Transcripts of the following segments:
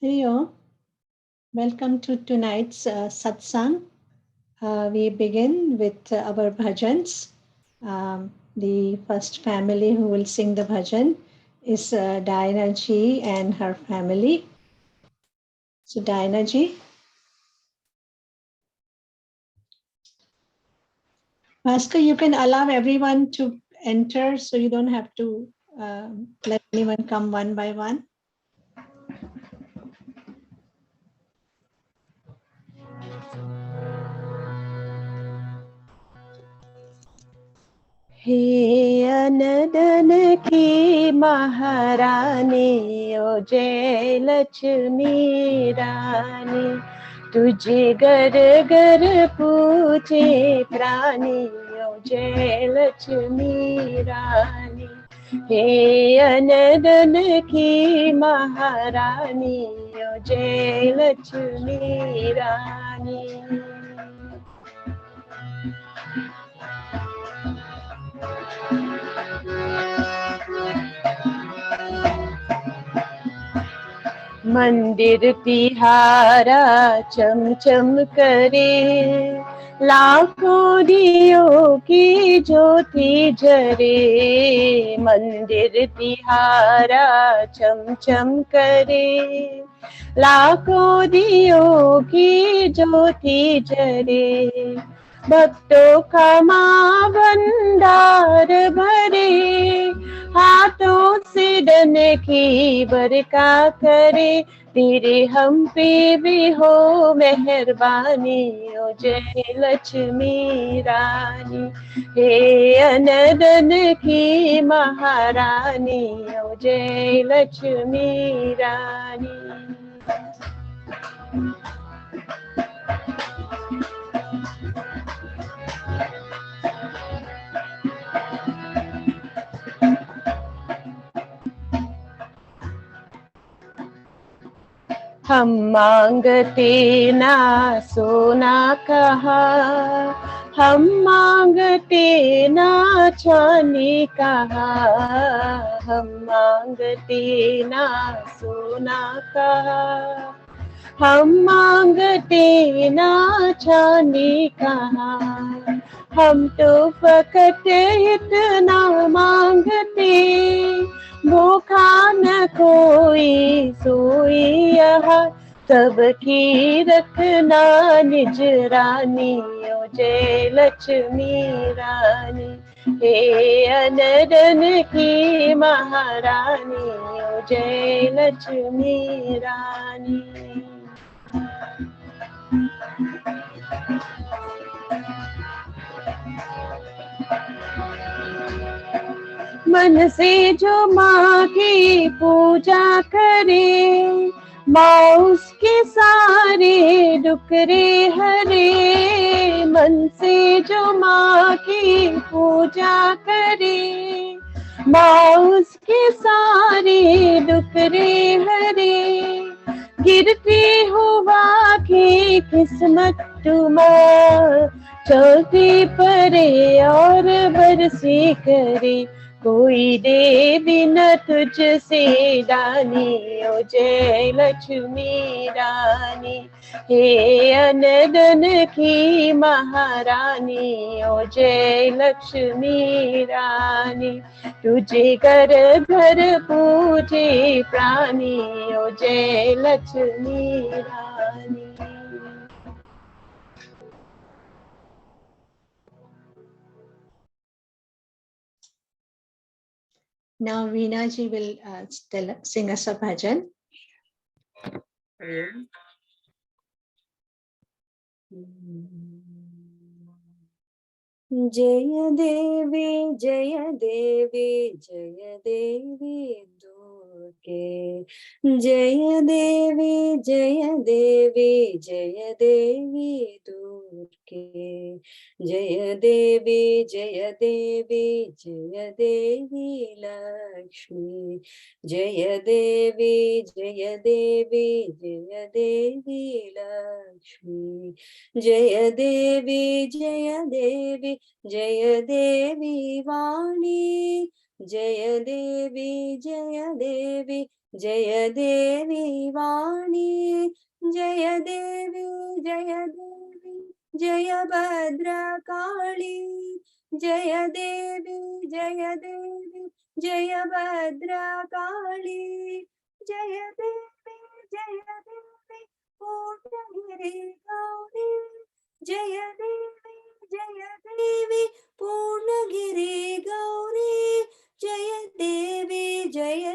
Hey, welcome to tonight's satsang. We begin with our bhajans. The first family who will sing the bhajan is Diana ji and her family. So Diana ji. Bhaskar, you can allow everyone to enter so you don't have to let anyone come one by one. हे अनदन की महारानी ओ जय लक्ष्मी रानी, तुझे घर घर पूछे प्राणी ओ जय लक्ष्मी रानी। हे अनदन की महारानी ओ जय लक्ष्मी रानी। मंदिर तिहारा चम चम करे, लाखों दियों की ज्योति जरे। मंदिर तिहारा चम चम करे, लाखों दियों की ज्योति जरे। भक्तों का माँ भंडार भरे, हाथों से धन की बरका करे। तेरे हम पे भी हो मेहरबानी ओ जय लक्ष्मी रानी। हे अनदन की महारानी ओ जय लक्ष्मी रानी। हम मांगते ना सोना कहा, हम मांगते ना चांदी कहा। हम मांगते ना सोना कहा, हम मांगते ना चांदी कहा। हम तो फकत इतना मांगते, भूखा न कोई सोई यहाँ। सबकी रखना निजरानी ओ जय लक्ष्मी रानी। हे अनदन की महारानी ओ जय लक्ष्मी रानी। मन से जो माँ की पूजा करे, माँ उसके सारे डुकरे हरे। मन से जो माँ की पूजा करे, माँ उसके सारे डुकरे हरे। गिरती हुआ की किस्मत तुमा, चलती परे और बरसी करे। कोई देवी न तुझसे दानी ओ जय लक्ष्मी रानी। हे अनदन की महारानी ओ जय लक्ष्मी रानी। तुझे घर घर पूजे प्राणी ओ जय लक्ष्मी रानी। Now Veena ji will sing us a bhajan. जय देवी जय देवी जय देवी दुर्गे। जय देवी जय देवी जय देवी दुर्गे। जय देवी जय देवी जय देवी लक्ष्मी। जय देवी जय देवी जय देवी लक्ष्मी। जय देवी जय देवी जय देवी वाणी। जय देवी जय देवी जय देवी वाणी जय देवी जय देवी जय भद्रकाली जय देवी जय देवी जय भद्रकाली जय देवी पूर्णगिरि गौरी जय देवी पूर्णगिरि गौरी जय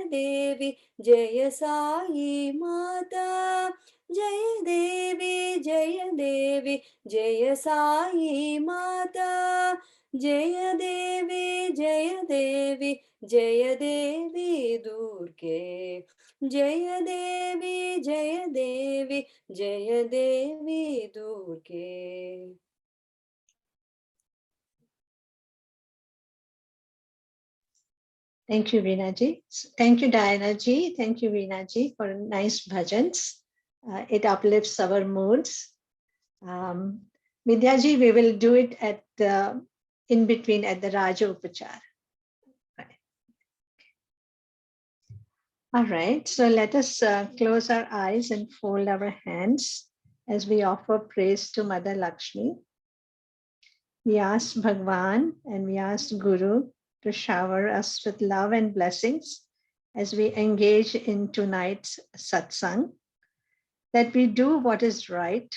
देवी जय साई माता जय देवी जय साई माता जय देवी जय देवी दुर्गे जय देवी जय देवी दुर्गे. Thank you, Veena ji. Thank you, Diana ji. Thank you, Veena ji, for nice bhajans. It uplifts our moods. Vidya ji, we will do it at the in between at the Raja Upachar. Right. All right, so let us close our eyes and fold our hands as we offer praise to Mother Lakshmi. We ask Bhagwan and we ask Guru to shower us with love and blessings as we engage in tonight's satsang, that we do what is right,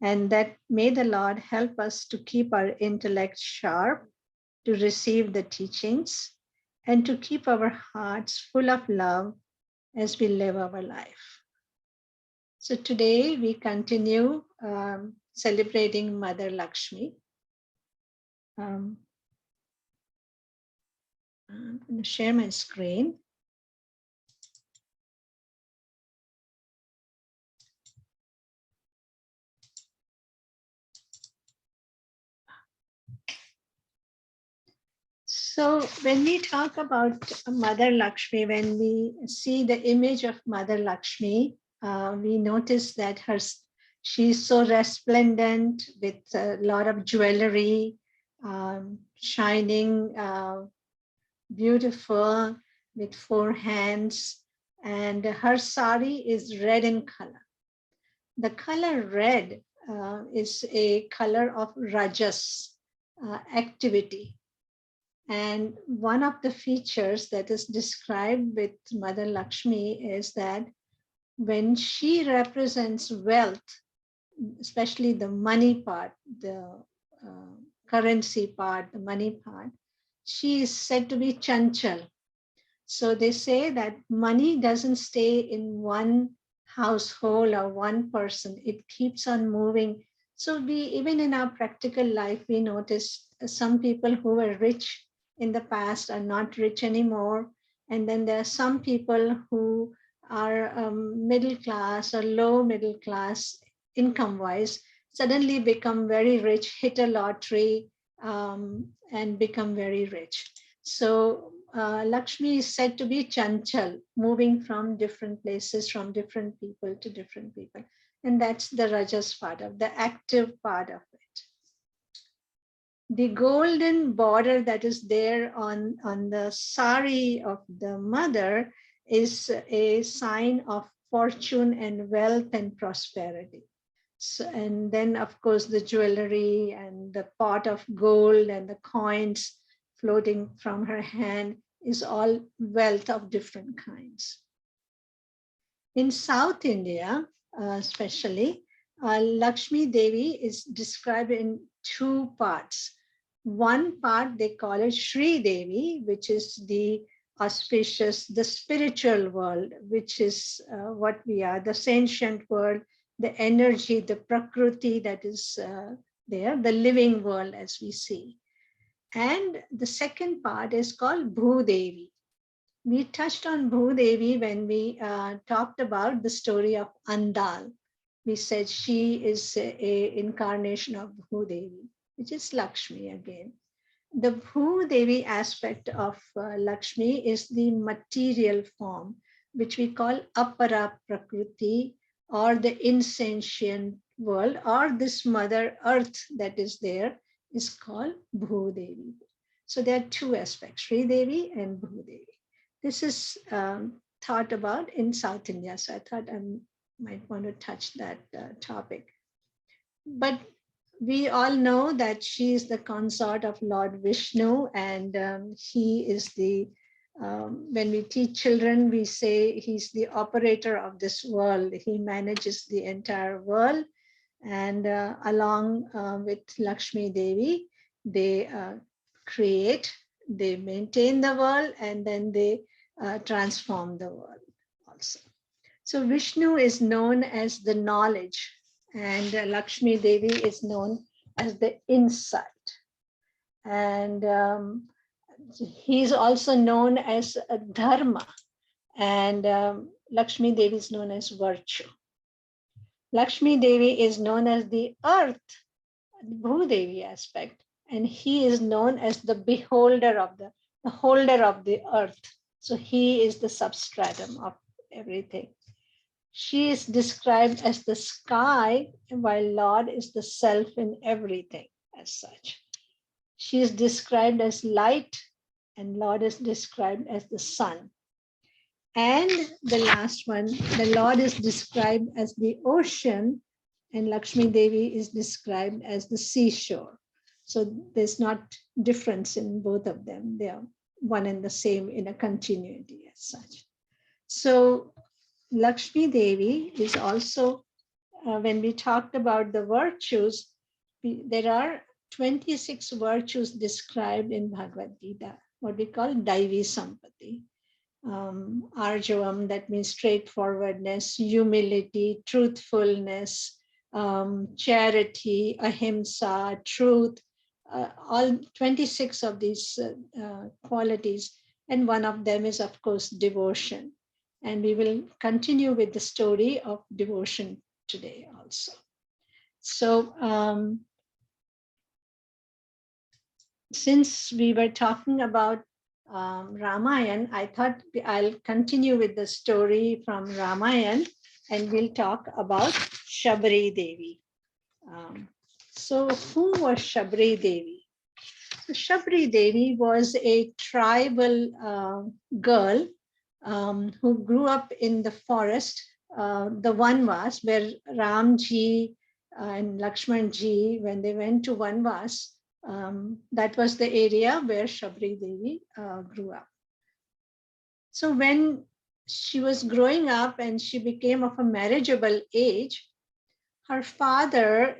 and that may the Lord help us to keep our intellect sharp, to receive the teachings, and to keep our hearts full of love as we live our life. So today we continue celebrating Mother Lakshmi. I'm going to share my screen. So when we talk about Mother Lakshmi, when we see the image of Mother Lakshmi, we notice that she's so resplendent with a lot of jewelry, shining, beautiful, with 4 hands, and her sari is red in color. The color red is a color of rajas, activity. And one of the features that is described with Mother Lakshmi is that when she represents wealth, especially the money part, the currency part, the money part, she is said to be chanchal. So they say that money doesn't stay in one household or one person, it keeps on moving. So even in our practical life, we notice some people who were rich in the past are not rich anymore. And then there are some people who are middle class or low middle class income wise, suddenly become very rich, hit a lottery, and become very rich. So Lakshmi is said to be chanchal, moving from different places, from different people to different people. And that's the rajas part of the active part of it. The golden border that is there on the sari of the mother is a sign of fortune and wealth and prosperity. So, and then, of course, the jewelry and the pot of gold and the coins floating from her hand is all wealth of different kinds. In South India, especially, Lakshmi Devi is described in 2 parts. One part they call it Shri Devi, which is the auspicious, the spiritual world, which is what we are, the sentient world, the energy, the prakriti that is there, the living world as we see. And the second part is called Bhudevi. We touched on Bhudevi when we talked about the story of Andal. We said she is a incarnation of Bhudevi, which is Lakshmi again. The Bhudevi aspect of Lakshmi is the material form, which we call Apara Prakriti, or the insentient world, or this Mother Earth that is there is called Bhudevi. So there are 2 aspects, Sri Devi and Bhudevi. This is thought about in South India. So I thought I might want to touch that topic. But we all know that she is the consort of Lord Vishnu, and he is the, when we teach children, we say he's the operator of this world. He manages the entire world. And along with Lakshmi Devi, they create, they maintain the world, and then they transform the world also. So Vishnu is known as the knowledge, and Lakshmi Devi is known as the insight. And he's also known as dharma, and Lakshmi Devi is known as virtue. Lakshmi Devi is known as the earth, the Bhudevi aspect, and he is known as the beholder of the holder of the earth. So he is the substratum of everything. She is described as the sky, while Lord is the self in everything as such. She is described as light, and Lord is described as the sun. And the last one, the Lord is described as the ocean, and Lakshmi Devi is described as the seashore. So there's not difference in both of them. They are one and the same in a continuity as such. So Lakshmi Devi is also, when we talked about the virtues, there are 26 virtues described in Bhagavad Gita, what we call Daivi Sampati. Arjavam, that means straightforwardness, humility, truthfulness, charity, ahimsa, truth, all 26 of these qualities. And one of them is, of course, devotion. And we will continue with the story of devotion today also. So since we were talking about Ramayana, I thought I'll continue with the story from Ramayana, and we'll talk about Shabri Devi. So who was Shabri Devi? So Shabri Devi was a tribal girl who grew up in the forest, the Vanvas, where Ramji and Lakshmanji, when they went to Vanvas, that was the area where Shabri Devi grew up. So when she was growing up and she became of a marriageable age, her father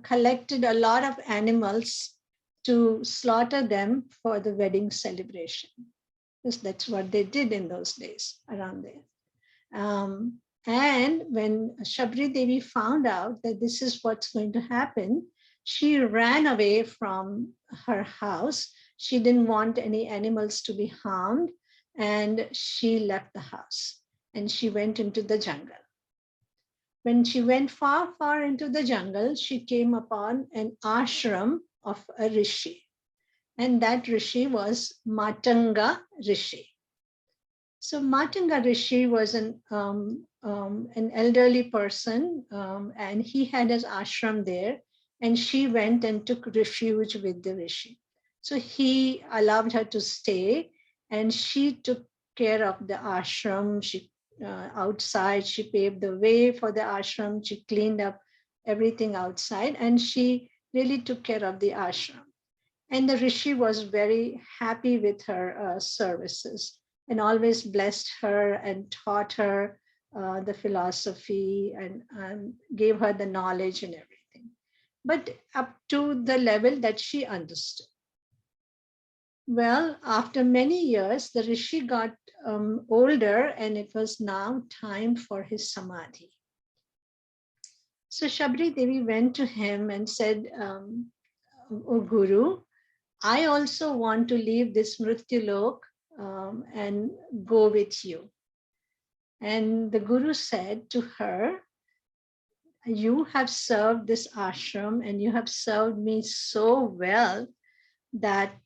collected a lot of animals to slaughter them for the wedding celebration, because that's what they did in those days around there. And when Shabri Devi found out that this is what's going to happen, she ran away from her house. She didn't want any animals to be harmed, and she left the house and she went into the jungle. When she went far, far into the jungle, she came upon an ashram of a rishi, and that rishi was Matanga Rishi. So Matanga Rishi was an elderly person, and he had his ashram there, and she went and took refuge with the Rishi. So he allowed her to stay, and she took care of the ashram. She outside, she paved the way for the ashram. She cleaned up everything outside, and she really took care of the ashram. And the Rishi was very happy with her services, and always blessed her and taught her the philosophy and gave her the knowledge and everything, but up to the level that she understood. Well, after many years, the Rishi got older, and it was now time for his samadhi. So Shabri Devi went to him and said, "O Guru, I also want to leave this Mrityulok and go with you." And the Guru said to her, "You have served this ashram and you have served me so well that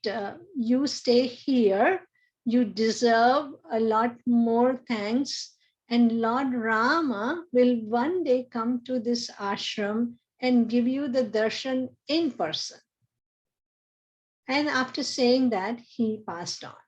you stay here. You deserve a lot more thanks. And Lord Rama will one day come to this ashram and give you the darshan in person." And after saying that, he passed on.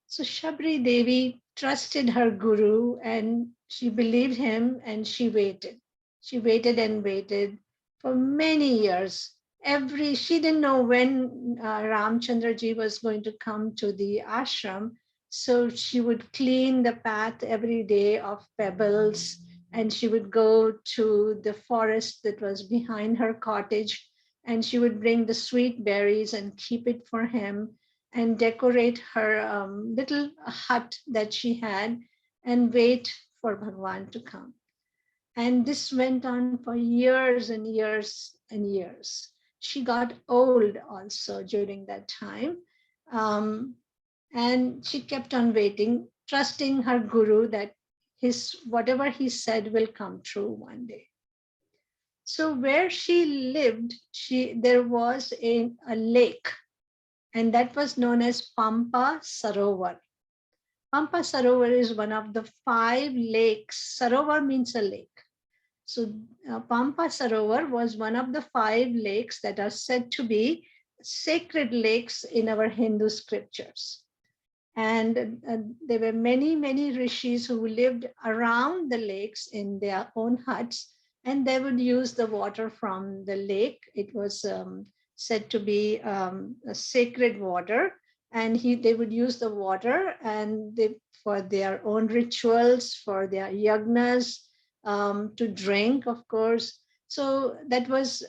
So Shabri Devi trusted her guru and she believed him and she waited. She waited and waited for many years. She didn't know when Ramchandra ji was going to come to the ashram. So she would clean the path every day of pebbles and she would go to the forest that was behind her cottage and she would bring the sweet berries and keep it for him and decorate her little hut that she had and wait for Bhagwan to come. And this went on for years and years and years. She got old also during that time. Um, and she kept on waiting, trusting her guru that whatever he said will come true one day. So where she lived, there was a lake, and that was known as Pampa Sarovar. Pampa Sarovar is one of the 5 lakes. Sarovar means a lake. So Pampa Sarovar was one of the 5 lakes that are said to be sacred lakes in our Hindu scriptures. And there were many, many rishis who lived around the lakes in their own huts, and they would use the water from the lake. It was said to be a sacred water, and they would use the water and for their own rituals, for their yagnas, to drink, of course. So that was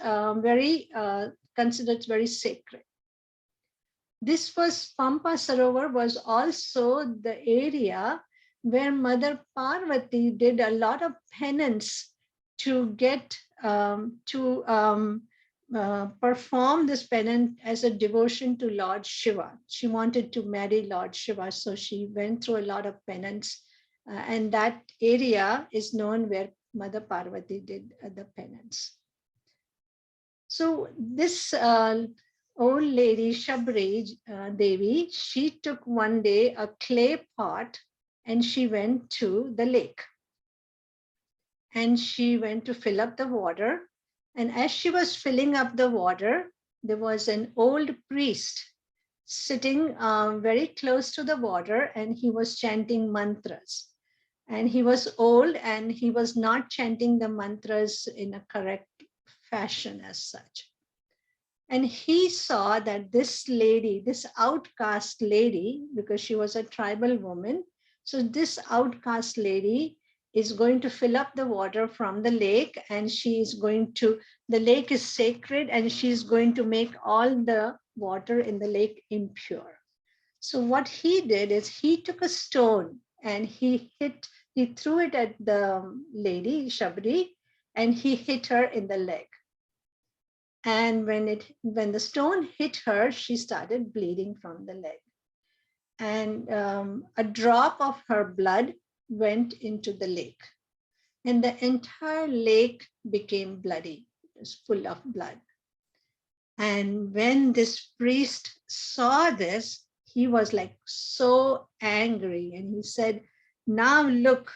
considered very sacred. This was Pampa Sarovar was also the area where Mother Parvati did a lot of penance to get perform this penance as a devotion to Lord Shiva. She wanted to marry Lord Shiva, so she went through a lot of penance, and that area is known where Mother Parvati did the penance. So this old lady, Shabri Devi, she took one day a clay pot and she went to the lake. And she went to fill up the water. And as she was filling up the water, there was an old priest sitting very close to the water and he was chanting mantras. And he was old and he was not chanting the mantras in a correct fashion as such. And he saw that this lady, this outcast lady, because she was a tribal woman, so this outcast lady is going to fill up the water from the lake, and the lake is sacred, and she's going to make all the water in the lake impure. So what he did is he took a stone and he threw it at the lady, Shabri, and he hit her in the leg. And when the stone hit her, she started bleeding from the leg. And a drop of her blood went into the lake. And the entire lake became bloody. It was full of blood. And when this priest saw this, he was like so angry. And he said, now look,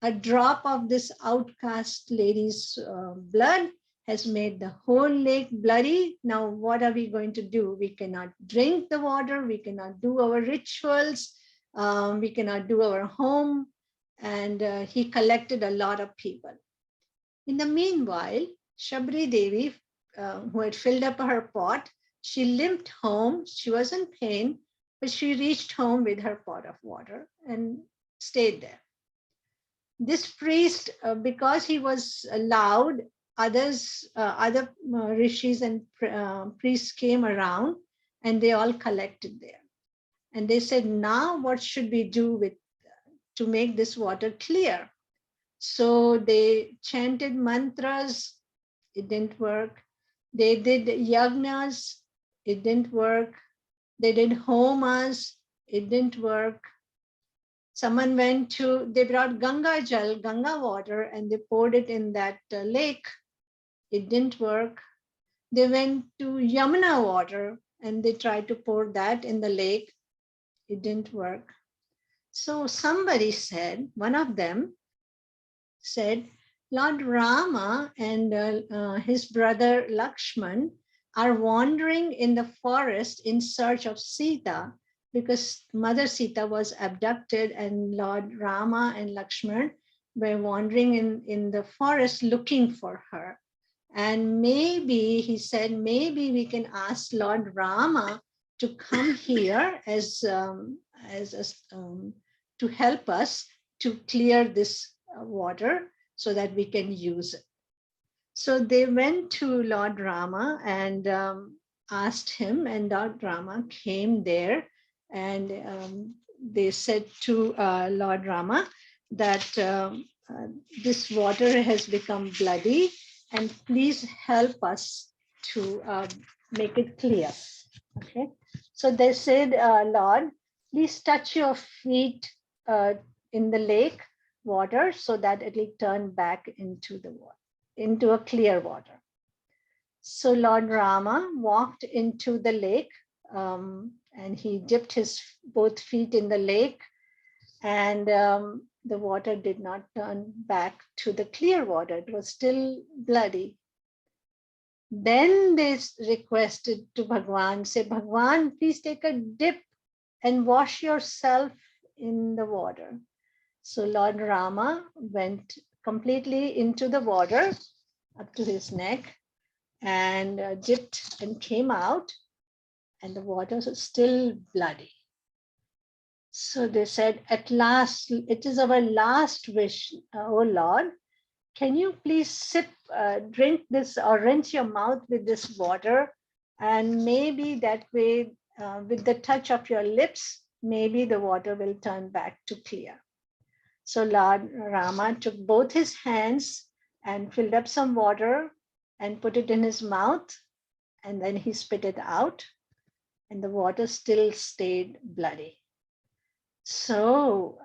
a drop of this outcast lady's blood has made the whole lake bloody. Now, what are we going to do? We cannot drink the water. We cannot do our rituals. We cannot do our home. And he collected a lot of people. In the meanwhile, Shabri Devi, who had filled up her pot, she limped home. She was in pain, but she reached home with her pot of water and stayed there. This priest, because he was loud, other rishis and priests came around and they all collected there. And they said, now what should we do to make this water clear? So they chanted mantras, it didn't work. They did yagnas, it didn't work. They did homas, it didn't work. Someone they brought Ganga water, and they poured it in that lake. It didn't work. They went to Yamuna water and they tried to pour that in the lake. It didn't work. So one of them said, Lord Rama and his brother Lakshman are wandering in the forest in search of Sita, because Mother Sita was abducted and Lord Rama and Lakshman were wandering in the forest looking for her. And maybe, he said, maybe we can ask Lord Rama to come here as to help us to clear this water so that we can use it. So they went to Lord Rama and asked him, and Lord Rama came there, and they said to Lord Rama that this water has become bloody, and please help us to make it clear. Okay, so they said, Lord, please touch your feet in the lake water so that it will turn back into the water, into a clear water. So Lord Rama walked into the lake and he dipped his both feet in the lake, and the water did not turn back to the clear water. It was still bloody. Then they requested to Bhagwan, say, Bhagwan, please take a dip and wash yourself in the water. So Lord Rama went completely into the water up to his neck and dipped and came out, and the water was still bloody. So they said, at last, it is our last wish, oh Lord, can you please sip, drink this or rinse your mouth with this water, and maybe that way, with the touch of your lips, maybe the water will turn back to clear. So Lord Rama took both his hands and filled up some water and put it in his mouth, and then he spit it out, and the water still stayed bloody. So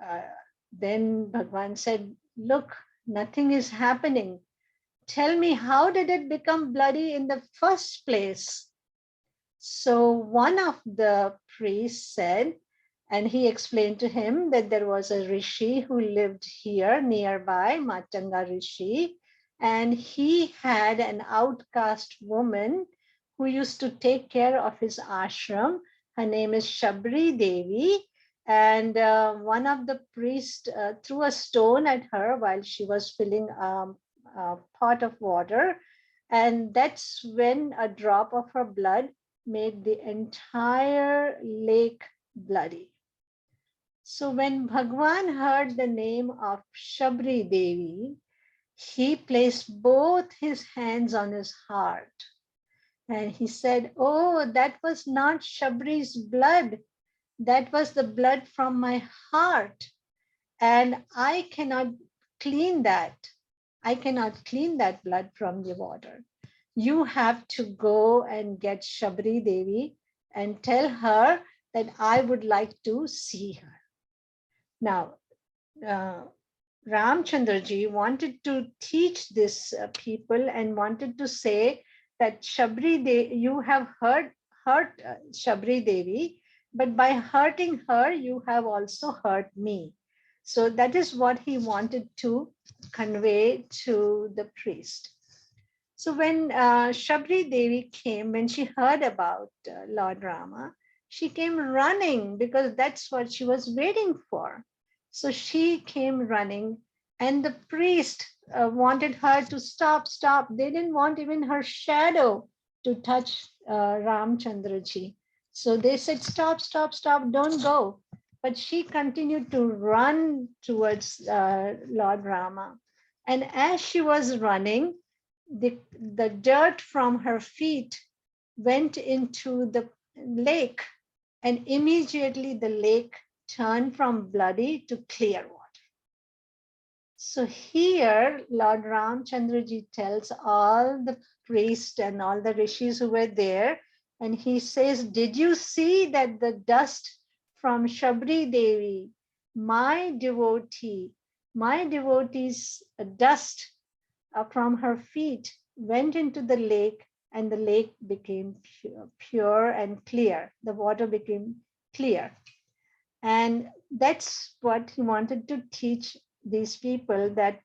then Bhagwan said, look, nothing is happening. Tell me, how did it become bloody in the first place? So one of the priests said, and he explained to him that there was a rishi who lived here nearby, Matanga Rishi, and he had an outcast woman who used to take care of his ashram. Her name is Shabri Devi. And one of the priests threw a stone at her while she was filling a pot of water. And that's when a drop of her blood made the entire lake bloody. So when Bhagwan heard the name of Shabri Devi, he placed both his hands on his heart. And he said, oh, that was not Shabri's blood. That was the blood from my heart. And I cannot clean that. I cannot clean that blood from the water. You have to go and get Shabri Devi and tell her that I would like to see her. Now, Ramchandraji wanted to teach this people and wanted to say that Shabri Devi, you have hurt Shabri Devi, but by hurting her, you have also hurt me. So that is what he wanted to convey to the priest. So when Shabri Devi came, when she heard about Lord Rama, she came running because that's what she was waiting for. So she came running, and the priest wanted her to stop. They didn't want even her shadow to touch Ramchandraji. So they said, stop, don't go. But she continued to run towards Lord Rama. And as she was running, the dirt from her feet went into the lake, and immediately the lake turned from bloody to clear water. So here, Lord Ramchandraji tells all the priests and all the rishis who were there, and he says, did you see that the dust from Shabri Devi, my devotee's dust from her feet went into the lake, and the lake became pure and clear. The water became clear. And that's what he wanted to teach these people, that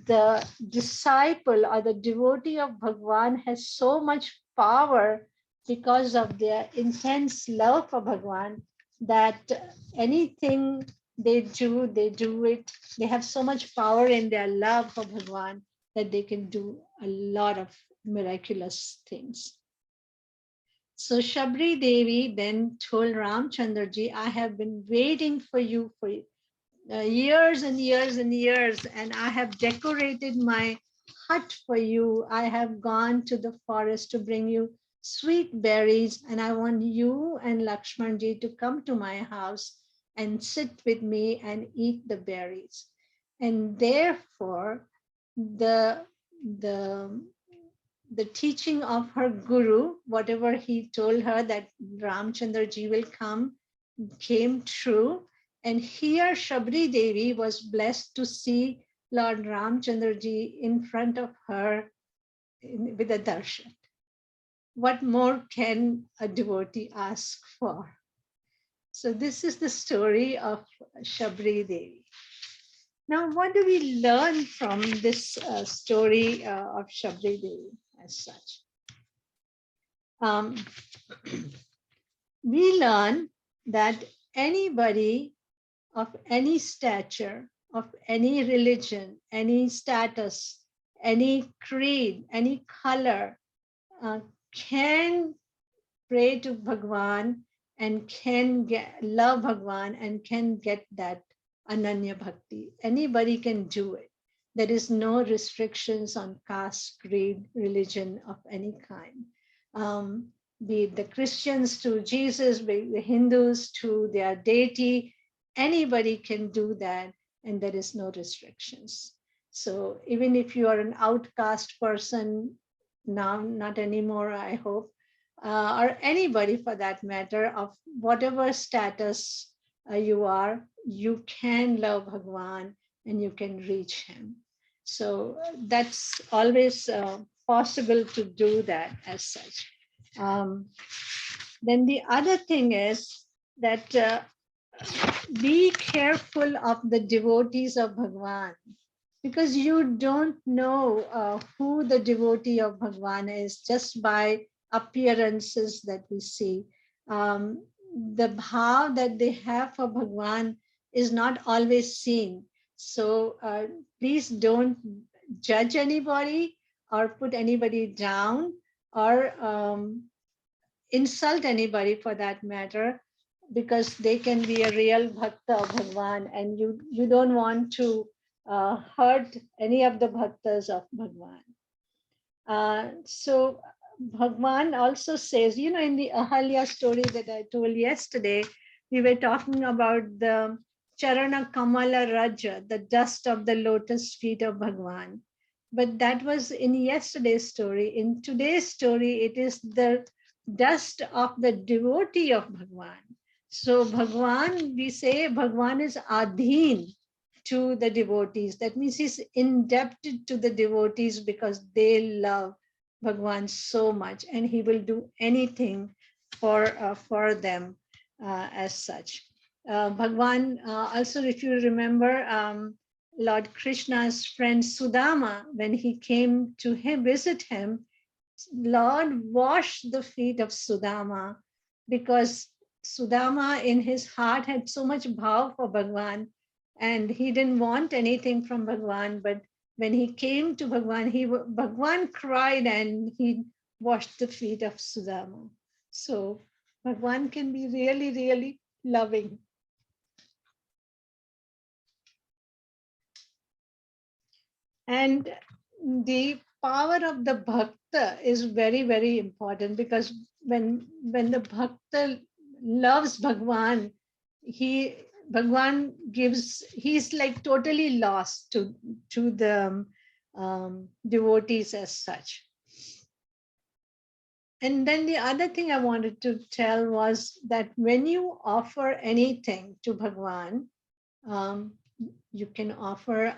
the disciple or the devotee of Bhagwan has so much power because of their intense love for Bhagwan, that anything they do it. They have so much power in their love for Bhagwan that they can do a lot of miraculous things. So Shabri Devi then told Ramchandraji, I have been waiting for you for years and years and years, and I have decorated my hut for you. I have gone to the forest to bring you sweet berries, and I want you and Lakshmanji to come to my house and sit with me and eat the berries. And therefore, the the the teaching of her guru, whatever he told her that Ramchandraji will come, came true. And here Shabri Devi was blessed to see Lord Ramchandraji in front of her with a darshan. What more can a devotee ask for? So this is the story of Shabri Devi. Now, what do we learn from this story of Shabri Devi as such? We learn that anybody of any stature, of any religion, any status, any creed, any color, can pray to Bhagwan and can love Bhagwan and can get that Ananya Bhakti. Anybody can do it. There is no restrictions on caste, creed, religion of any kind. Be it the Christians to Jesus, be it the Hindus to their deity, anybody can do that, and there is no restrictions. So even if you are an outcast person, now not anymore, I hope, or anybody for that matter, of whatever status you are, you can love Bhagwan and you can reach him. So that's always possible to do that as such. Then the other thing is that be careful of the devotees of Bhagwan, because you don't know who the devotee of Bhagwan is just by appearances that we see. The bhav that they have for Bhagwan is not always seen. So please don't judge anybody or put anybody down or insult anybody for that matter, because they can be a real bhakta of Bhagwan, and you don't want to hurt any of the bhaktas of Bhagwan. So Bhagwan also says, in the Ahalya story that I told yesterday, we were talking about the Charana Kamala Raja, the dust of the lotus feet of Bhagwan. But that was in yesterday's story. In today's story, it is the dust of the devotee of Bhagwan. So Bhagwan, we say Bhagwan is adhin to the devotees. That means he's indebted to the devotees because they love Bhagwan so much, and he will do anything for them as such. Bhagwan, also, if you remember, Lord Krishna's friend Sudama, when he came to visit him, Lord washed the feet of Sudama, because Sudama in his heart had so much bhav for Bhagwan, and he didn't want anything from Bhagwan. But when he came to Bhagwan, Bhagwan cried and he washed the feet of Sudama. So Bhagwan can be really, really loving. And the power of the bhakta is very, very important, because when the bhakta loves Bhagwan, Bhagwan he's like totally lost to the devotees as such. And then the other thing I wanted to tell was that when you offer anything to Bhagwan, you can offer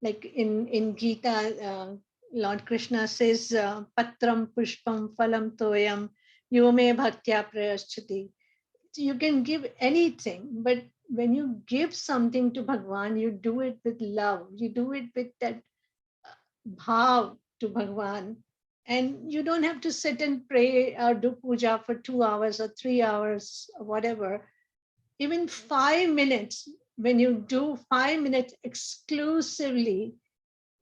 like in Gita, Lord Krishna says, Patram Pushpam Phalam Toyam Yome Bhaktya Prayaschati. So you can give anything, but when you give something to Bhagwan, you do it with love. You do it with that bhav to Bhagwan, And you don't have to sit and pray or do puja for 2 hours or 3 hours or whatever. Even 5 minutes, when you do 5 minutes exclusively,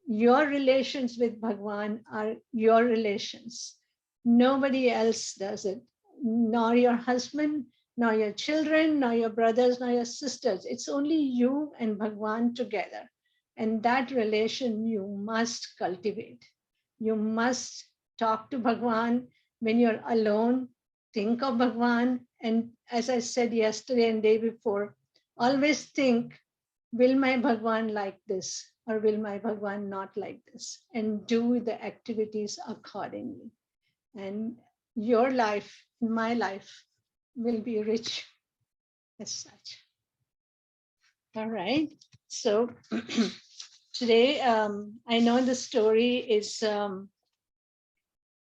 your relations with Bhagwan are your relations. Nobody else does it, nor your husband, nor your children, nor your brothers, nor your sisters. It's only you and Bhagwan together. And that relation you must cultivate. You must talk to Bhagwan when you're alone. Think of Bhagwan. And as I said yesterday and day before, always think, will my Bhagwan like this or will my Bhagwan not like this? And do the activities accordingly. And your life, my life, will be rich as such. All right. So today, I know the story is a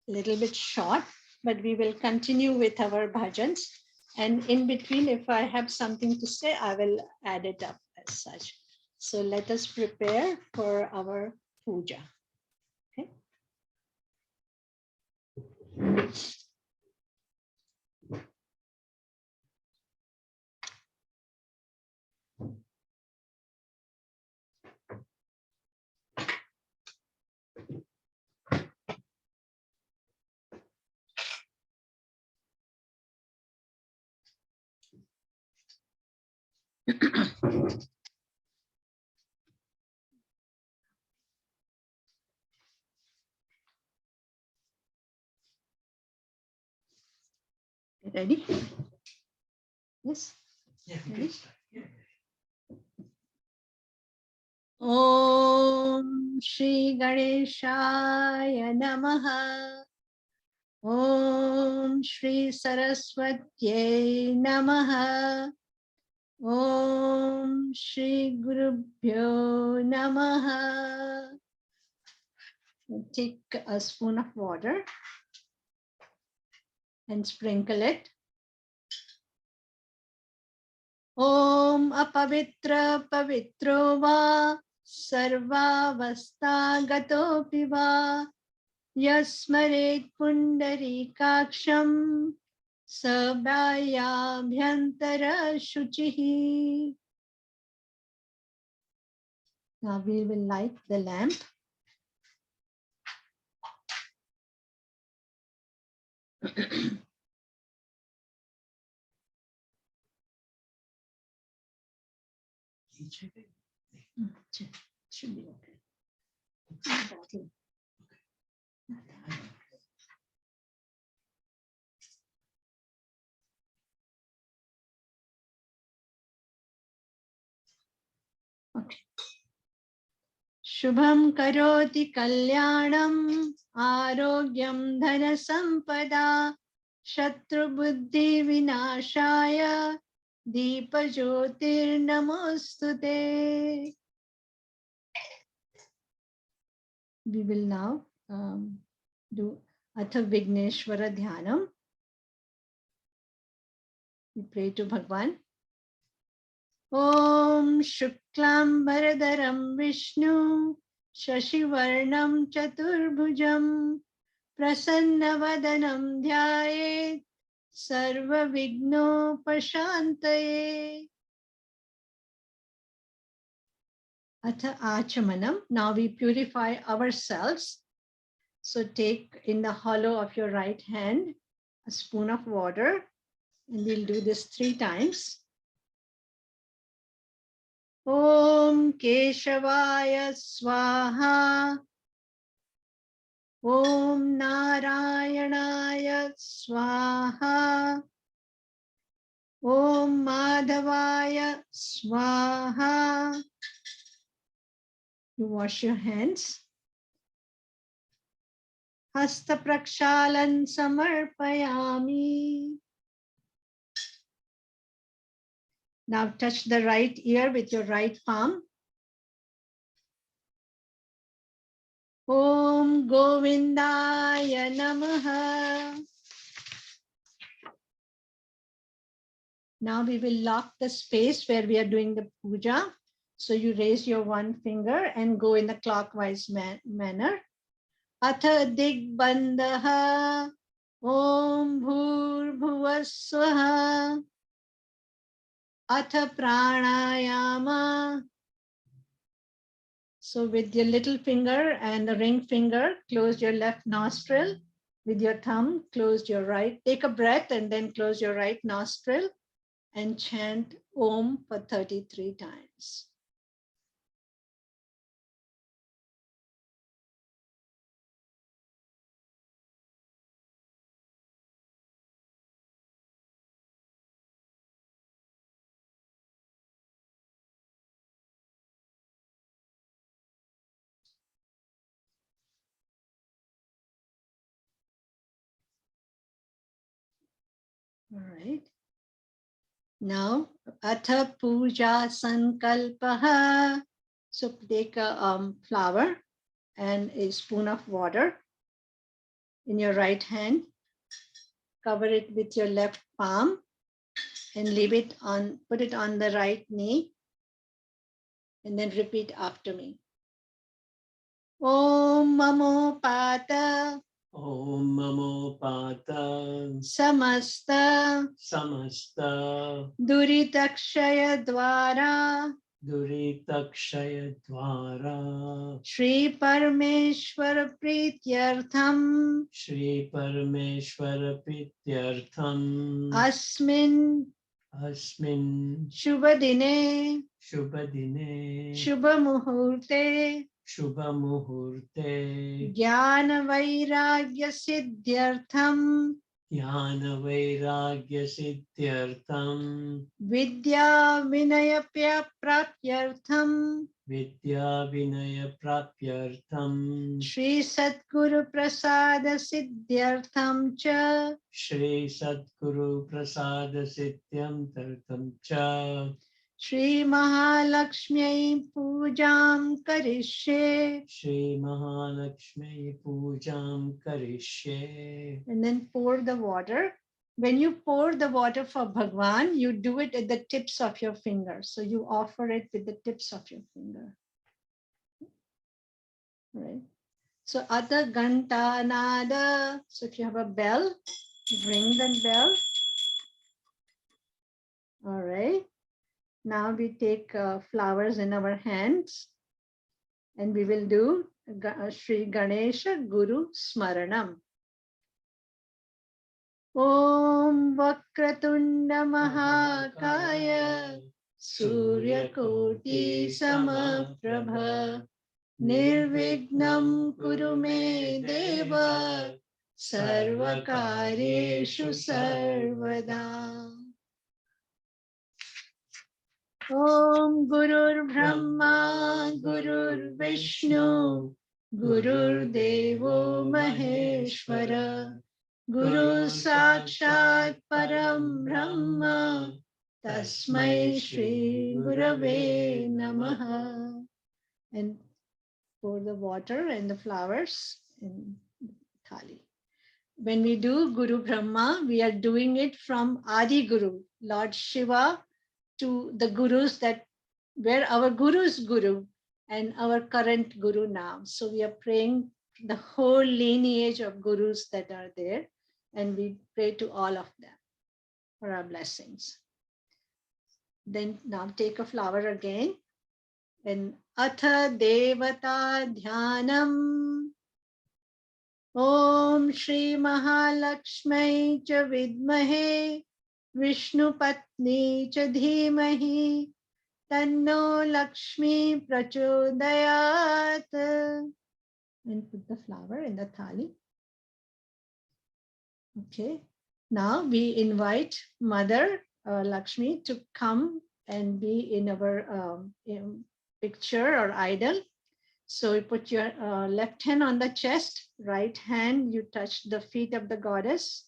little bit short, but we will continue with our bhajans. And in between, if I have something to say, I will add it up as such. So let us prepare for our puja. Okay. Ready? Yes. Ready? Om Shri Ganeshaya Namaha. Om Shri Saraswatyai Namaha. Om Shri Gurubhyo Namaha. Take a spoon of water and sprinkle it. Om apavitra pavitro va sarvavastha gatopi va yasmaret pundarikaksham sabhayabhyantara shuchihi. Now we will light the lamp. Should be okay. Okay. Shubham karoti kalyanam arogyam dhana sampada shatru buddhi vinashaya deepa jyotir namostute. We will now do Atha Vigneshwara Dhyanam. We pray to Bhagwan. Om Shuklam Bharadaram Vishnu Shashivarnam Chaturbhujam Prasannavadanam Dhyayet Sarva Vigno Pashantaye. Atha Achamanam. Now we purify ourselves. So take in the hollow of your right hand a spoon of water, and we'll do this 3 times. Om Keshavaya Swaha. Om Narayanaya Swaha. Om Madhavaya Swaha. You wash your hands. Hasta prakshalan samarpayami. Now touch the right ear with your right palm. Om Govindaya Namaha. Now we will lock the space where we are doing the puja. So you raise your one finger and go in the clockwise manner. Atha Digbandaha. Om Bhur Swaha. Atha Pranayama. So with your little finger and the ring finger, close your left nostril. With your thumb, close your right. Take a breath and then close your right nostril and chant Om for 33 times. All right. Now, Atha Puja Sankalpaha. So take a flower and a spoon of water in your right hand. Cover it with your left palm and leave it on, put it on the right knee and then repeat after me. Om Mamo Pata. Om Namo Pata Samasta Samasta Duritakshaya Dwara Duritakshaya Dwara Shri Parameshwara Prityartham Shri Parameshwara Prityartham Asmin Asmin Shubhadine Shubhadine Shubhamuhurte Shubha Muhurte Jnana Vairagya Siddhyartham Jnana Vairagya Siddhyartham Vidya Vinayapya Prapyartham Vidya Vinaya Prapyartham Shri Satguru Prasada Siddhyartham Cha Shri Sadguru Prasada Siddhyam Tartam Cha Shri Mahalakshmi Pujam Karishye. Shri Mahalakshmi Pujam Karishye. And then pour the water. When you pour the water for Bhagwan, you do it at the tips of your fingers. So you offer it with the tips of your finger. Right. So Atha Ganta Nada. So if you have a bell, ring the bell. All right. Now we take flowers in our hands and we will do Sri Ganesha Guru Smaranam. Om Vakratunda Mahakaya Suryakoti Samaprabha Nirvignam Kuru Me Deva Sarvakaryeshu Sarvada. Om Gurur Brahma Gurur Vishnu Gurur Devo Maheshwara Guru Sakshat Param Brahma Tasmai Shri Gurave Namaha. And pour the water and the flowers in thali. When we do Guru Brahma, we are doing it from Adi Guru, Lord Shiva, to the gurus that were our guru's guru and our current guru now. So we are praying the whole lineage of gurus that are there, and we pray to all of them for our blessings. Then now take a flower again and Atha Devata Dhyanam. Om Shri Mahalakshmi Cha Vidmahe Vishnu Patni Cha Dhimahi Tanno Lakshmi Prachodayat. And put the flower in the thali. Okay. Now we invite Mother Lakshmi to come and be in our picture or idol. So you put your left hand on the chest, right hand, you touch the feet of the goddess.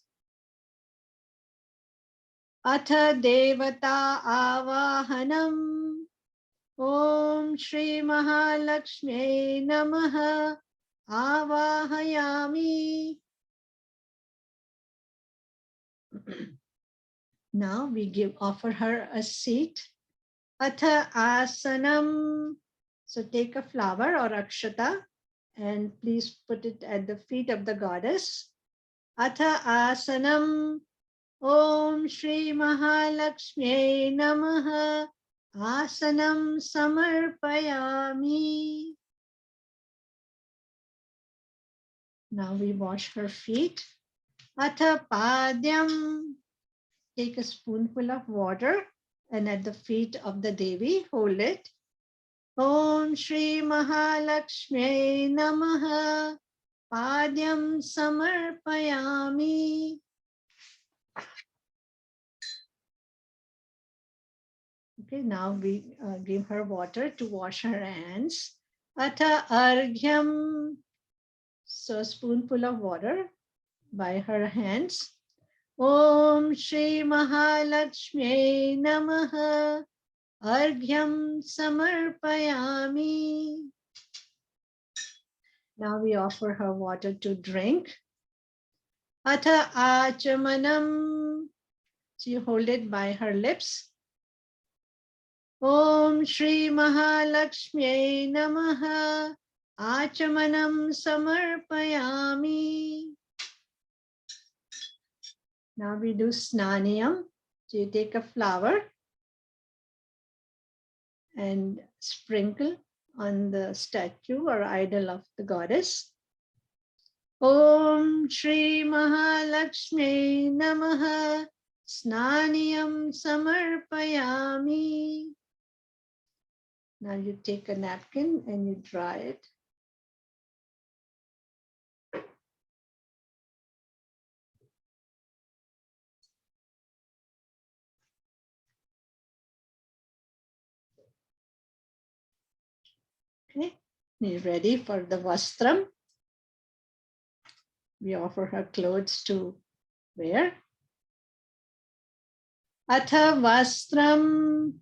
Atha Devata Avahanam. Om Shri Mahalakshmi Namaha Avahayami. Now we offer her a seat. Atha Asanam. So take a flower or akshata and please put it at the feet of the goddess. Atha asanam. Om Shri Mahalakshmi Namaha. Asanam samarpayami. Now we wash her feet. Atha padyam. Take a spoonful of water and at the feet of the Devi, hold it. Om Shri Mahalakshmi Namaha. Padyam samarpayami. Okay, now we give her water to wash her hands. Atha arghyam. So a spoonful of water by her hands. Om Shri Mahalakshmi Namaha. Arghyam samarpayami. Now we offer her water to drink. Atha achamanam. So you hold it by her lips. Om Shri Mahalakshmi Namaha. Achamanam samarpayami. Now we do snaniyam. So you take a flower and sprinkle on the statue or idol of the goddess. Om Shri Mahalakshmi Namaha. Snaniyam samarpayami. Now you take a napkin and you dry it. Okay, you're ready for the vastram. We offer her clothes to wear. Atha vastram.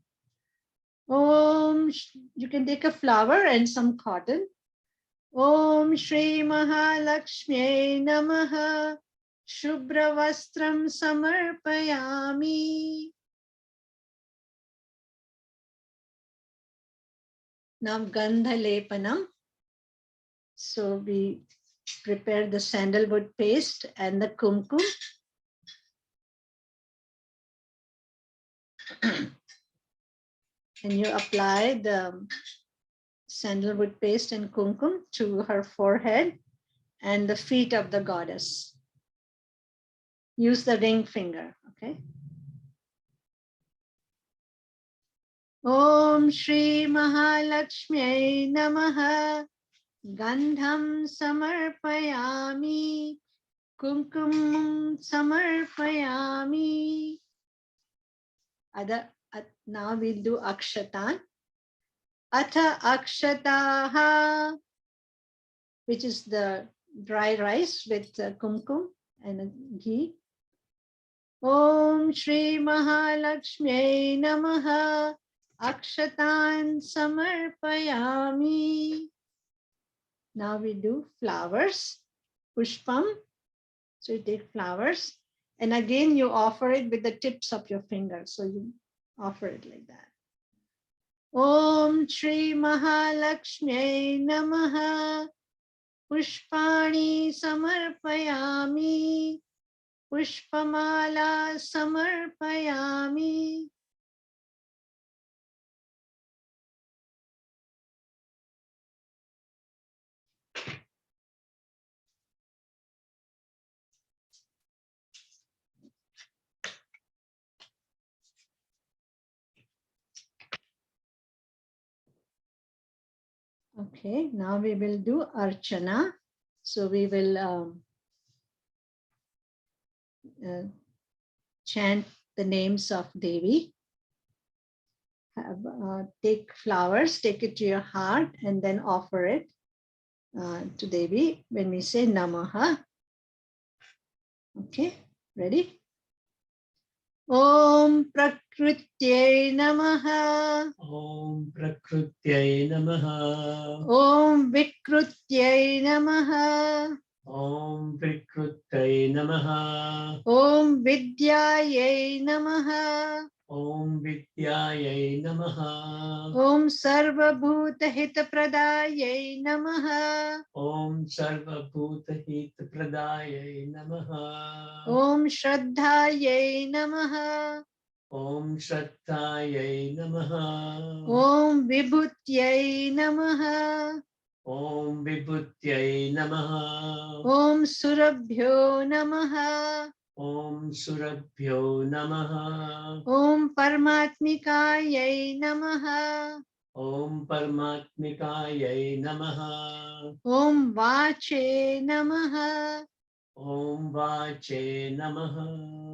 Om, you can take a flower and some cotton. Om Shri Mahalakshmi Namaha. Shubhra vastram samarpayami. Now gandha lepanam. So we prepare the sandalwood paste and the kumkum. And you apply the sandalwood paste and kumkum to her forehead and the feet of the goddess. Use the ring finger, okay? Om Shri Mahalakshmi Namaha. Gandham samarpayami. Kumkum samarpayami. Now we'll do akshatan. Atha akshataha, which is the dry rice with kumkum and ghee. Om Shri Mahalakshmi Namaha. Akshatan samarpayami. Now we do flowers. Pushpam. So you take flowers. And again, you offer it with the tips of your fingers. So you offer it like that. Om Shri Mahalakshmi Namaha. Pushpani samarpayami. Pushpamala samarpayami. Okay, now we will do Archana. So we will chant the names of Devi. Take flowers, take it to your heart and then offer it to Devi when we say Namaha. Okay, ready? Om Prakrityai Namaha. Om Prakrutyai Namaha. Om Vikrutyai Namaha. Om Vikrutyai Namaha. Om Vidyayai Namaha. Om Vidyayai Namaha. Om Sarva Bhuta Hita Pradayai Namaha. Om Sarva Bhuta Hita Pradayai Namaha. Om Shraddhayai Namaha. Om Shraddhayai Namaha. Om Vibhutyai Namaha. Om Vibhutyai Namaha. Om Surabhyo Namaha. Om Surabhyo Namaha. Om Paramatmikayai Namaha. Om Paramatmikayai Namaha. Om Vache Namaha. Om Vache Namaha.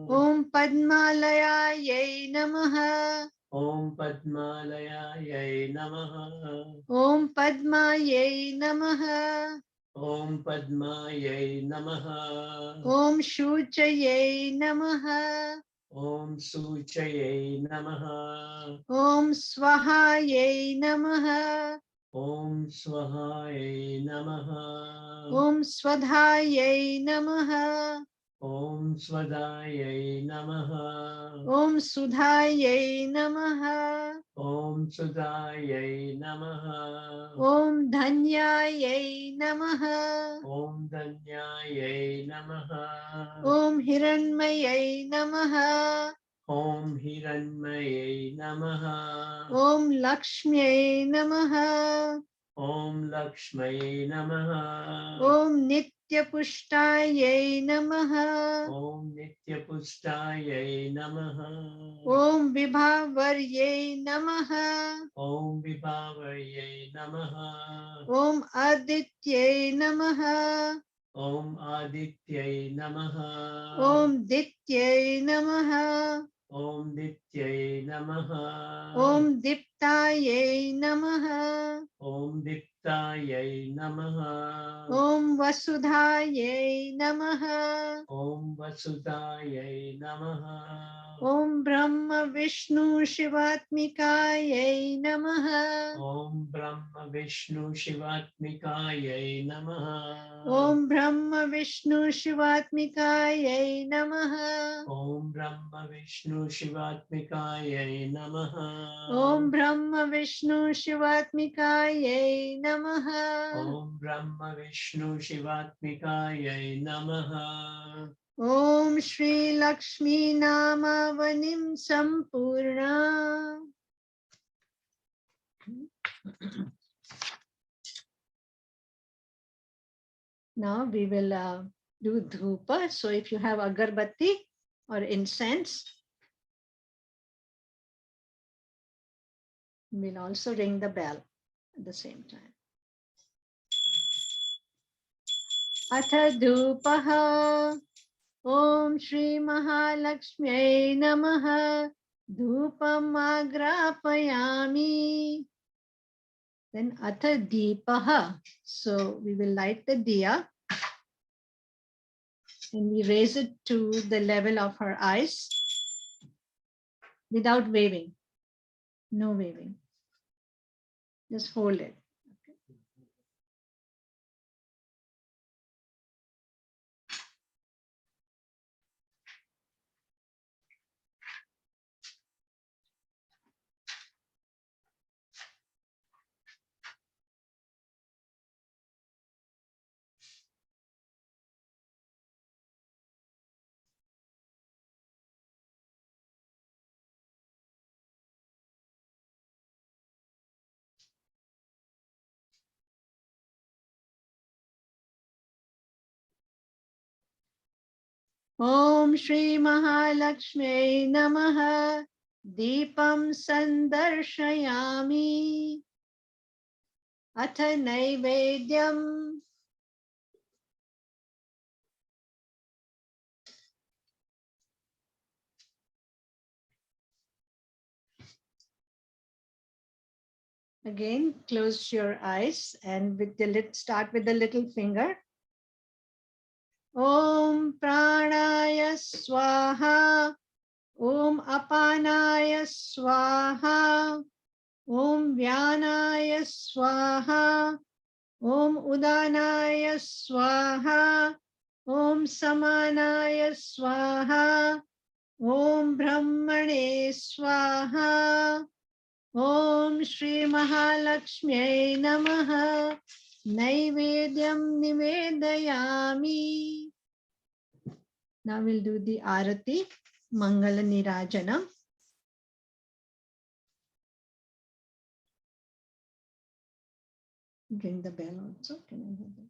Om Padmalayayai Namaha. Om Padmalayayai Namaha. Om Padmayai Namaha. Om Padmayai Namaha. Om Shuchayai Namaha. Om Suchayai Namaha. Om Swahayai Namaha. Om Swahayai Namaha. Om Swadhyayai Namaha. Om Swadhyaya Namaha. Om Sudhayai Namaha. Om Sudhaya Namaha. Om Dhanyayai Namaha. Om Danyaya Namaha. Om Hiranmayai Namaha. Om Hiranmaya Namaha. Om Lakshmyai Namaha. Om Lakshmaya Namaha. Om Nityapushtaye Namaha. Om Nityapustaya Namaha. Om Vibhavarye Namaha. Om Vibhavaya Namaha. Om Aditye Namaha. Om Adityaya Namaha. Om Ditye Namaha. Om Dityaya Namaha. Om Diptaye Namaha. Om Diptayai Namaha. Om Vasudhaye Namaha. Om Vasudhayai Namaha. Om Brahma Vishnu Shivatmikaye Namaha. Om Brahma Vishnu Shivatmikayai Namaha. Om Brahma Vishnu Shivatmikaye Namaha. Om Brahma Vishnu Shivatmikayai Namaha. Om Brahma Vishnu Shivatmikaye Namaha. Om Brahma Vishnu Shivatmikayai Namaha. Om Shri Lakshmi Namavanim Sampurna. Now we will do dhupa. So if you have agarbatti or incense, we'll also ring the bell at the same time. Atha dhupaha. Om Shri Mahalakshmi Namaha. Dhupam agrapayami. Then Atha Deepaha. So we will light the diya and we raise it to the level of her eyes without waving. No waving. Just hold it. Om Shri Mahalakshmi Namaha. Deepam Sandarshayami. Atha Naivedyam. Again, close your eyes and with the start with the little finger. Om Pranaya Swaha. Om Apanaya Swaha. Om Vyanaya Swaha. Om Udanaya Swaha. Om Samanaya Swaha. Om Brahmane Swaha. Om Shri Mahalakshmi Namaha. Naivedyam Nivedayami. Now we'll do the Arati, Mangala Nirajanam. Ring the bell also. Can I have that?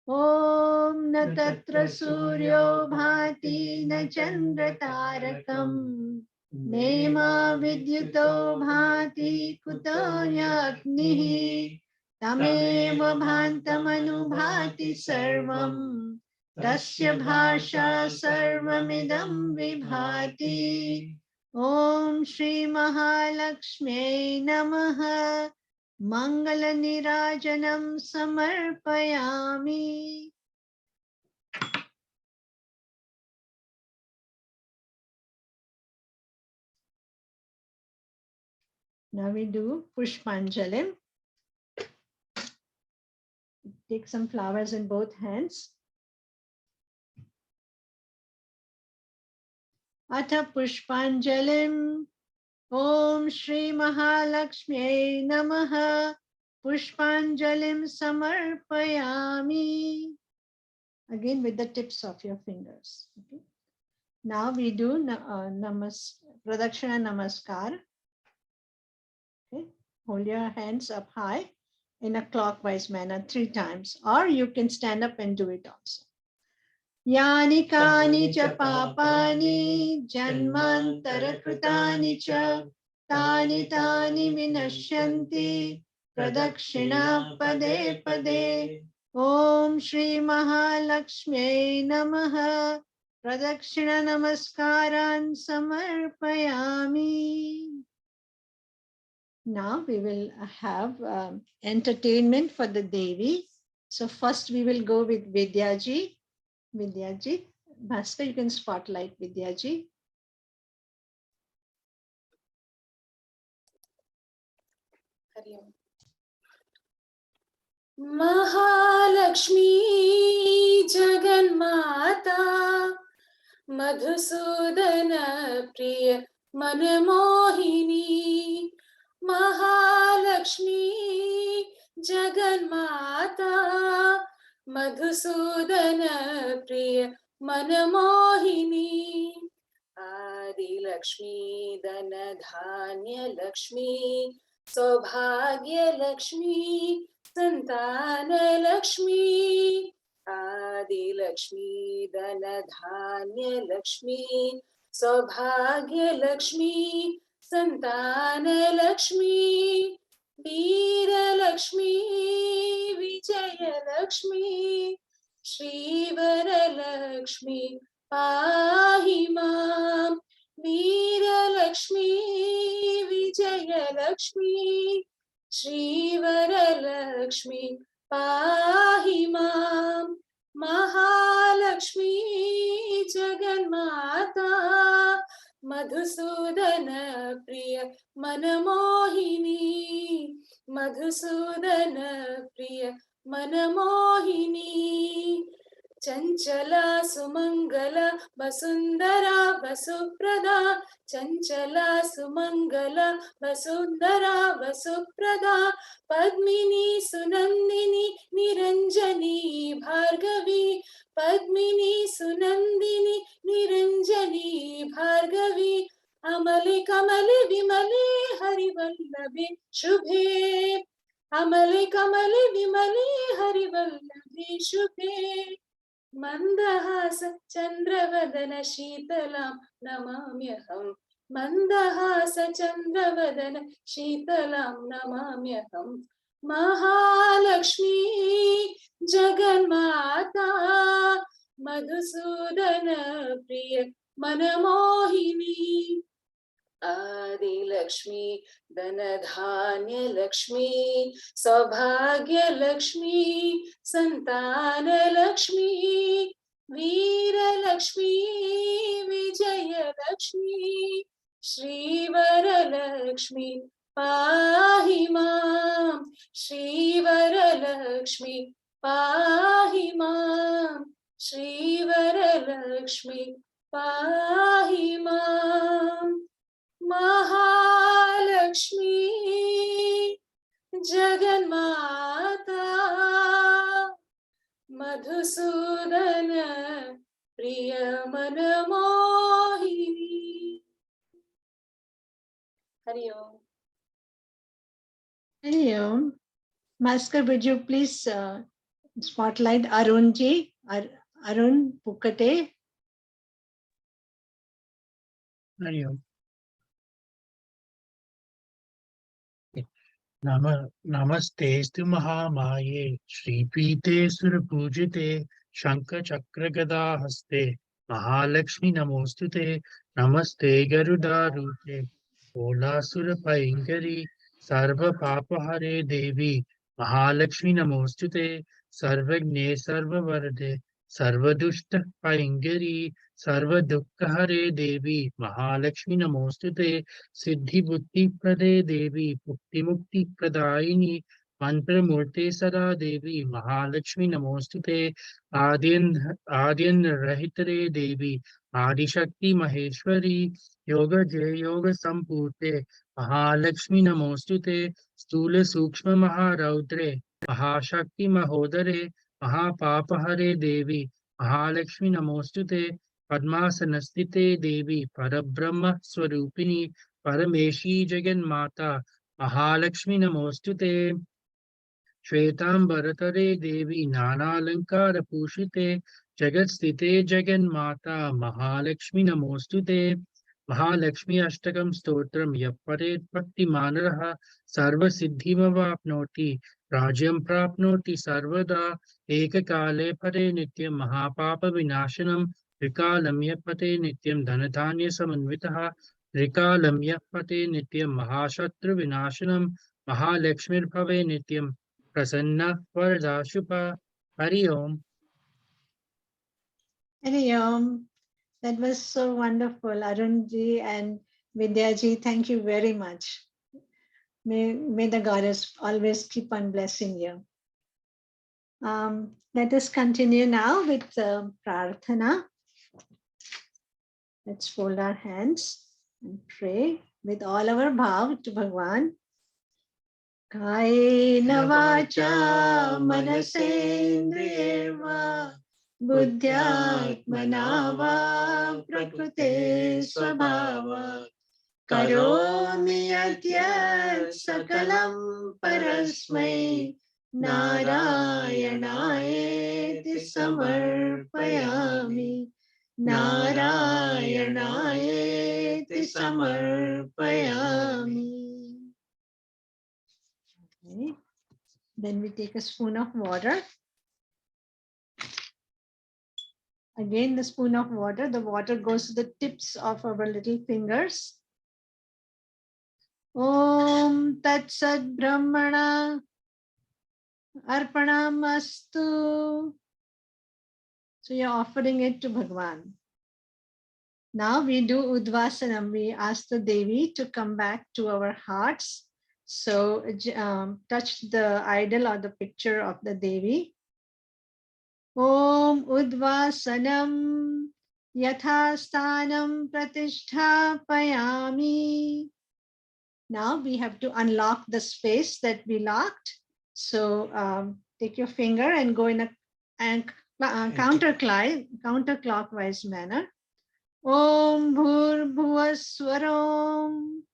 Om na tatra suryo bhati na chandra tarakam nema vidyuto bhati kuto yagnihi tameva bhantamanu bhati sarvam tasya bhasha sarvamidam vibhati. Om Shri Mahalakshmi Namaha. Mangala Nirajanam Samarpayami. Now we do Pushpanjalim. Take some flowers in both hands. Atha Pushpanjalim. Om Shri Mahalakshmi Namaha. Pushpanjalim Samarpayami. Again with the tips of your fingers. Okay. Now we do Pradakshina Namaskar. Okay. Hold your hands up high in a clockwise manner 3 times, or you can stand up and do it also. Yani kani cha papani janmantara krutani cha tani tani vinashyanti pradakshina pade pade. Om Shri Mahalakshmi Namaha. Pradakshina Namaskaran Samarpayami. Now we will have entertainment for the Devi. So first we will go with Vidyaji. Vidyaji, Bhaskar, you can spotlight Vidyaji. Mahalakshmi Jaganmata Madhusudana Priya Manamohini. Mahalakshmi Jaganmata Madhusudana Priya Manamohini. Adi Lakshmi Dana Dhanya Lakshmi Saubhagya Lakshmi Santana Lakshmi. Adi Lakshmi Dana Dhanya Lakshmi Saubhagya Lakshmi Santana Lakshmi. Veera Lakshmi Vijaya Lakshmi Shrivara Lakshmi Pahi Mam. Veera Lakshmi Vijaya Lakshmi Shrivara Lakshmi Pahi Mam. Mahalakshmi Jaganmata Madhusudana Priya Manamohini. Madhusudana Priya Manamohini. Chanchala Sumangala Vasundara Vasuprada. Chanchala Sumangala Vasundara Vasuprada. Padmini Sunandini Niranjani Bhargavi. Padmini Sunandini Niranjani Bhargavi. Amale Kamale Vimale Harivallabe Shubhe. Amale Kamale Vimale Harivallabe Shubhe. Mandahasa Chandravadana Sheetalam Namamyaham. Mandahasa Chandravadana Sheetalam Namamyaham. Mahalakshmi Jaganmata Madhusudana Priya Manamohini. Adi Lakshmi Dhanadhanya Lakshmi Saubhagya Lakshmi Santana Lakshmi. Veera Lakshmi Vijaya Lakshmi Shrivara Lakshmi Pahi Mam. Shrivara Lakshmi Pahi Mam. श्रीवरलक्ष्मी पाहि माम् महालक्ष्मी जगन्माता मधुसूदन प्रिय मनमोहिनी। हरि ओम। Hey, Master, would you please spotlight Arunji, Arun Pukate? Hari Om. Namaste Mahamaye Shri Pite Surapujite Shankha Chakra Gada Haste Mahalakshmi Namostute Namaste Garuda Rute Ola Surapayingari Sarva Papa Hare Devi Mahalakshmi Namostute Sarvagne Sarva Varde Sarva Dushta Payingari Sarva Dukkha Hare Devi Mahalakshmi Namostute सिद्धि बुद्धि प्रदे देवी मुक्ति मुक्ति प्रदायिनी मंत्र मूर्ते सदा देवी महालक्ष्मी नमोस्तुते आद्यन रहितरे देवी आदिशक्ति महेश्वरी योग जय योग संपूते महालक्ष्मी नमोस्तुते स्थूल सूक्ष्म महारौद्रे महाशक्ति महोदरे महापाप हरे देवी महालक्ष्मी नमोस्तुते पद्मासनस्थिते देवी परब्रह्म स्वरूपिणी परमेशी जगन्माता महालक्ष्मी नमोस्तुते श्वेतांबरतरे देवी नानालंकारभूषिते जगत्स्थिते जगन्माता महालक्ष्मी नमोस्तुते महालक्ष्मी अष्टकं स्तोत्रं यः पठेत् भक्तिमानः सर्वसिद्धिमवाप्नोति राज्यं प्राप्नोति सर्वदा एककाले पठे नित्यं महापापविनाशनं त्रिकालं यः पठे नित्यं धनधान्यसमन्वितः त्रिकालं यः पठे नित्यं महाशत्रुविनाशनं महालक्ष्मीर्भवे नित्यं प्रसन्न वरदा शुभा। हरि ओम। Hey, that was so wonderful, Arunji and Vidyaji. Thank you very much. May the goddess always keep on blessing you. Let us continue now with Prarthana. Let's fold our hands and pray with all our bhav to Bhagwan. Kayena vacha manasendriyarva buddhyatmana va prakrute svabhava karomi yadyat sakalam parasmai narayanaeti samarpayami narayanaeti samarpayami. Okay. Then we take a spoon of water. Again, the spoon of water. The water goes to the tips of our little fingers. Om Tat Sat Brahmana Arpanam Astu. So you're offering it to Bhagwan. Now we do Udvasanam. We ask the Devi to come back to our hearts. So touch the idol or the picture of the Devi. Om Udvasanam Yathasthanam Pratishthapayami. Now we have to unlock the space that we locked. So take your finger and go in a counterclockwise manner. Om Bhur Bhuvaswarom.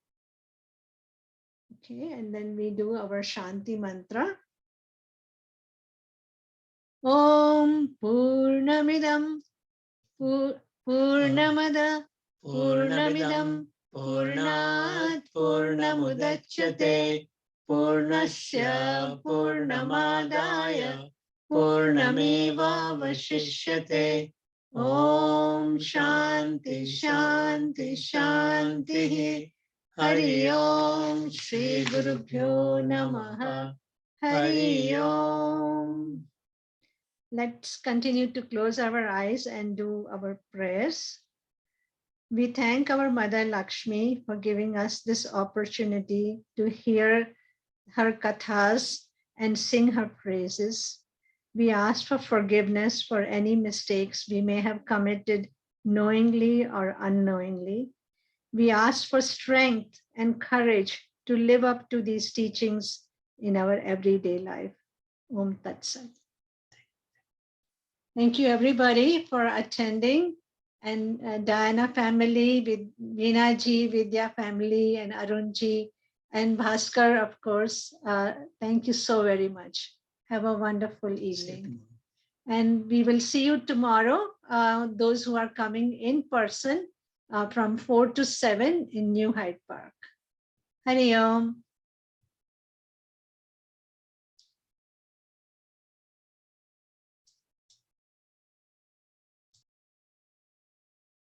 Okay, and then we do our Shanti mantra. Om Purnamidam Purnamada Purnamidam Purnat Purnamudachyate Purnasya Purnamadaya Purnameva Vashishyate. Om Shanti Shanti Shanti. Hari Om Shri Gurubhyo Namaha. Hari Om. Let's continue to close our eyes and do our prayers. We thank our Mother Lakshmi for giving us this opportunity to hear her kathas and sing her praises. We ask for forgiveness for any mistakes we may have committed knowingly or unknowingly. We ask for strength and courage to live up to these teachings in our everyday life. Om Tat Sat. Thank you everybody for attending, and Diana family with Veena ji, Vidya family, and Arun ji, and Bhaskar, of course. Thank you so very much. Have a wonderful evening. And we will see you tomorrow, those who are coming in person from 4 to 7 in New Hyde Park. Hari Om.